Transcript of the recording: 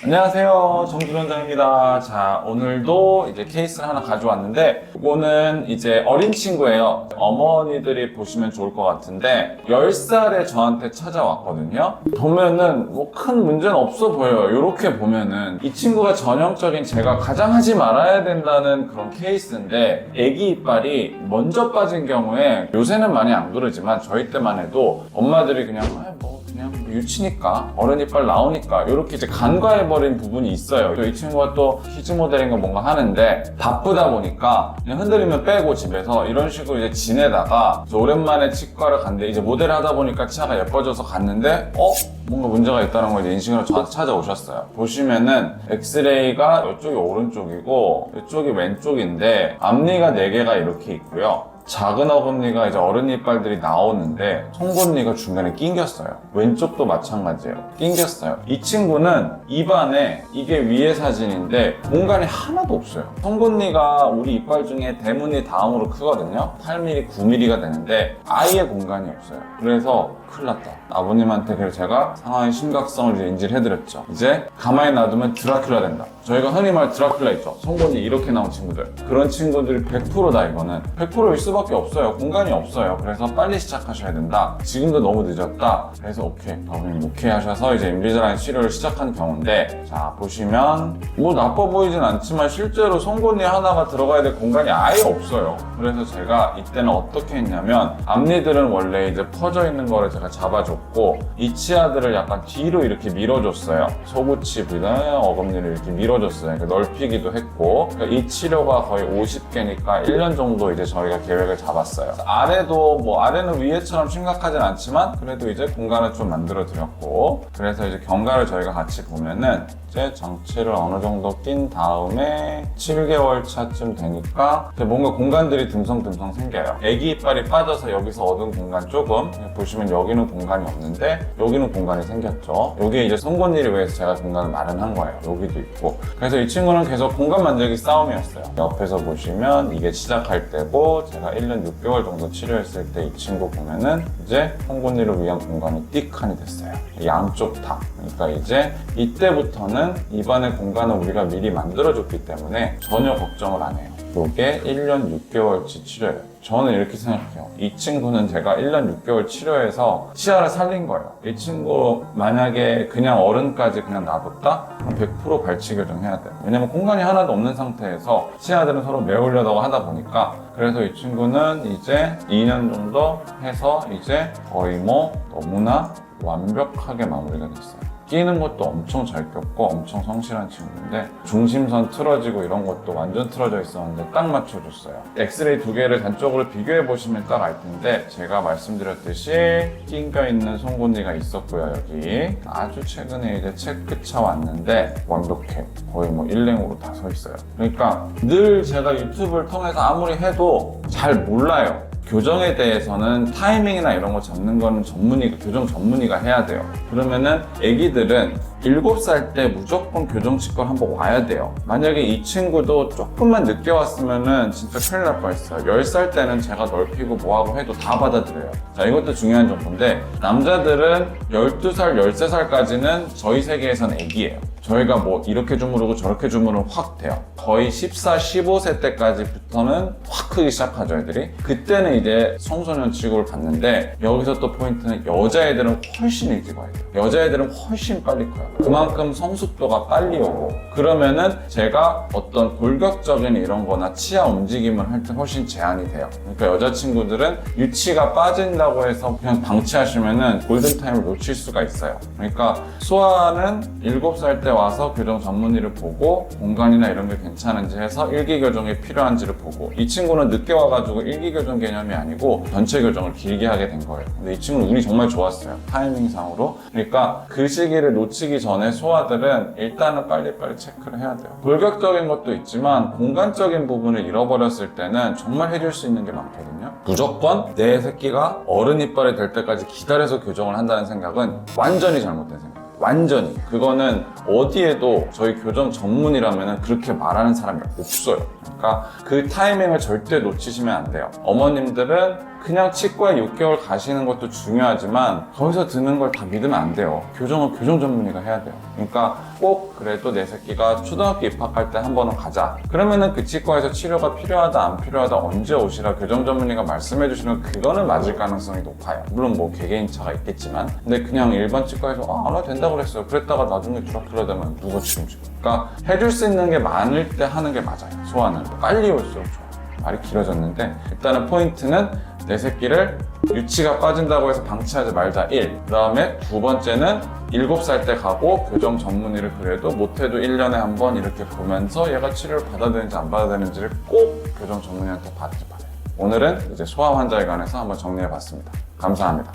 안녕하세요, 정준 원장입니다. 자, 오늘도 이제 케이스를 하나 가져왔는데 이거는 이제 어린 친구예요. 어머니들이 보시면 좋을 것 같은데 10살에 저한테 찾아왔거든요. 보면은 뭐 큰 문제는 없어 보여요. 이렇게 보면은 이 친구가 전형적인 제가 가장 하지 말아야 된다는 그런 케이스인데 애기 이빨이 먼저 빠진 경우에 요새는 많이 안 그러지만 저희 때만 해도 엄마들이 그냥 유치니까 어른 이빨 나오니까 이렇게 이제 간과해버린 부분이 있어요. 이 친구가 또 키즈 모델인가 뭔가 하는데 바쁘다 보니까 그냥 흔들리면 빼고 집에서 이런 식으로 이제 지내다가 오랜만에 치과를 갔는데 이제 모델을 하다 보니까 치아가 예뻐져서 갔는데 뭔가 문제가 있다는 걸 이제 인식으로 저한테 찾아오셨어요. 보시면은 엑스레이가 이쪽이 오른쪽이고 이쪽이 왼쪽인데 앞니가 4개가 이렇게 있고요. 작은 어금니가 이제 어른 이빨들이 나오는데 송곳니가 중간에 낑겼어요. 왼쪽도 마찬가지예요. 낑겼어요. 이 친구는 입안에 이게 위에 사진인데 공간이 하나도 없어요. 송곳니가 우리 이빨 중에 대문이 다음으로 크거든요. 8mm, 9mm가 되는데 아예 공간이 없어요. 그래서 큰일 났다. 아버님한테 그래서 제가 상황의 심각성을 이제 인지를 해드렸죠. 이제 가만히 놔두면 드라큘라 된다. 저희가 흔히 말 드라큘라 있죠. 송곳니 이렇게 나온 친구들. 그런 친구들이 100%다 이거는. 100%일 수밖에 없어요. 공간이 없어요. 그래서 빨리 시작하셔야 된다. 지금도 너무 늦었다. 그래서 오케이. 아버님 오케이 하셔서 이제 인비사라인 치료를 시작한 경우인데 자 보시면 뭐 나빠 보이진 않지만 실제로 송곳니 하나가 들어가야 될 공간이 아예 없어요. 그래서 제가 이때는 어떻게 했냐면 앞니들은 원래 이제 퍼져 있는 거를 제가 잡아줬고 이 치아들을 약간 뒤로 이렇게 밀어줬어요. 소구치보다 어금니를 이렇게 밀어줬어요. 그러니까 넓히기도 했고 그러니까 이 치료가 거의 50개니까 1년 정도 이제 저희가 계획을 잡았어요. 아래도 뭐 아래는 위에처럼 심각하진 않지만 그래도 이제 공간을 좀 만들어 드렸고 그래서 이제 경과를 저희가 같이 보면은 이제 장치를 어느 정도 낀 다음에 7개월 차쯤 되니까 뭔가 공간들이 듬성듬성 생겨요. 애기 이빨이 빠져서 여기서 얻은 공간 조금 보시면 여기는 공간이 없는데 여기는 공간이 생겼죠. 여기에 이제 송곳니를 위해서 제가 공간을 마련한 거예요. 여기도 있고 그래서 이 친구는 계속 공간 만들기 싸움이었어요. 옆에서 보시면 이게 시작할 때고 제가 1년 6개월 정도 치료했을 때 이 친구 보면은 이제 송곳니를 위한 공간이 띡하니 됐어요. 양쪽 다. 그러니까 이제 이때부터는 입안의 공간을 우리가 미리 만들어줬기 때문에 전혀 걱정을 안 해요. 이게 1년 6개월치 치료예요. 저는 이렇게 생각해요. 이 친구는 제가 1년 6개월 치료해서 치아를 살린 거예요. 이 친구 만약에 그냥 어른까지 그냥 놔뒀다? 그럼 100% 발치 교정해야 돼요. 왜냐면 공간이 하나도 없는 상태에서 치아들은 서로 매우려고 하다 보니까 그래서 이 친구는 이제 2년 정도 해서 이제 거의 뭐 너무나 완벽하게 마무리가 됐어요. 끼는 것도 엄청 잘 꼈고 엄청 성실한 친구인데 중심선 틀어지고 이런 것도 완전 틀어져 있었는데 딱 맞춰줬어요. 엑스레이 2개를 단쪽으로 비교해 보시면 딱 알 텐데 제가 말씀드렸듯이 낑겨 있는 송곳니가 있었고요. 여기 아주 최근에 이제 체크차 왔는데 완벽해. 거의 뭐 일랭으로 다 서 있어요. 그러니까 늘 제가 유튜브를 통해서 아무리 해도 잘 몰라요. 교정에 대해서는 타이밍이나 이런 거 잡는 거는 교정 전문의가 해야 돼요. 그러면은 애기들은 7살 때 무조건 교정치과 한번 와야 돼요. 만약에 이 친구도 조금만 늦게 왔으면은 진짜 큰일 날 뻔했어요. 10살 때는 제가 넓히고 뭐하고 해도 다 받아들여요. 자, 이것도 중요한 정보인데 남자들은 12살, 13살까지는 저희 세계에서는 애기예요. 저희가 뭐 이렇게 주무르고 저렇게 주무르면 확 돼요. 거의 14, 15세 때까지부터는 확 크기 시작하죠, 애들이. 그때는 이제 청소년 취급을 받는데 여기서 또 포인트는 여자애들은 훨씬 일찍 와야 돼요. 여자애들은 훨씬 빨리 커요. 그만큼 성숙도가 빨리 오고 그러면은 제가 어떤 골격적인 이런 거나 치아 움직임을 할 때 훨씬 제한이 돼요. 그러니까 여자친구들은 유치가 빠진다고 해서 그냥 방치하시면은 골든타임을 놓칠 수가 있어요. 그러니까 소아는 7살 때 와서 교정 전문의를 보고 공간이나 이런 게 괜찮은지 해서 일기 교정이 필요한지를 보고 이 친구는 늦게 와가지고 일기 교정 개념이 아니고 전체 교정을 길게 하게 된 거예요. 근데 이 친구는 운이 정말 좋았어요. 타이밍상으로. 그러니까 그 시기를 놓치기 전에 소아들은 일단은 빨리빨리 체크를 해야 돼요. 골격적인 것도 있지만 공간적인 부분을 잃어버렸을 때는 정말 해줄 수 있는 게 많거든요. 무조건 내 새끼가 어른 이빨이 될 때까지 기다려서 교정을 한다는 생각은 완전히 잘못된 생각이에요. 완전히. 그거는 어디에도 저희 교정 전문이라면 그렇게 말하는 사람이 없어요. 그러니까 그 타이밍을 절대 놓치시면 안 돼요. 어머님들은 그냥 치과에 6개월 가시는 것도 중요하지만 거기서 드는 걸 다 믿으면 안 돼요. 교정은 교정 전문의가 해야 돼요. 그러니까 꼭 그래도 내 새끼가 초등학교 입학할 때 한 번은 가자. 그러면은 그 치과에서 치료가 필요하다 안 필요하다 언제 오시라 교정 전문의가 말씀해 주시면 그거는 맞을 가능성이 높아요. 물론 뭐 개개인차가 있겠지만 근데 그냥 일반 치과에서 안 와도 된다고 그랬어요. 그랬다가 나중에 주락주락되면 누가 책임지고. 그러니까 해줄 수 있는 게 많을 때 하는 게 맞아요. 소화는 빨리 올수록 좋아요. 말이 길어졌는데 일단은 포인트는 내 새끼를 유치가 빠진다고 해서 방치하지 말자 1. 그 다음에 두 번째는 7살 때 가고 교정 전문의를 그래도 못해도 1년에 한 번 이렇게 보면서 얘가 치료를 받아야 되는지 안 받아야 되는지를 꼭 교정 전문의한테 받지 말아요. 오늘은 이제 소아 환자에 관해서 한번 정리해 봤습니다. 감사합니다.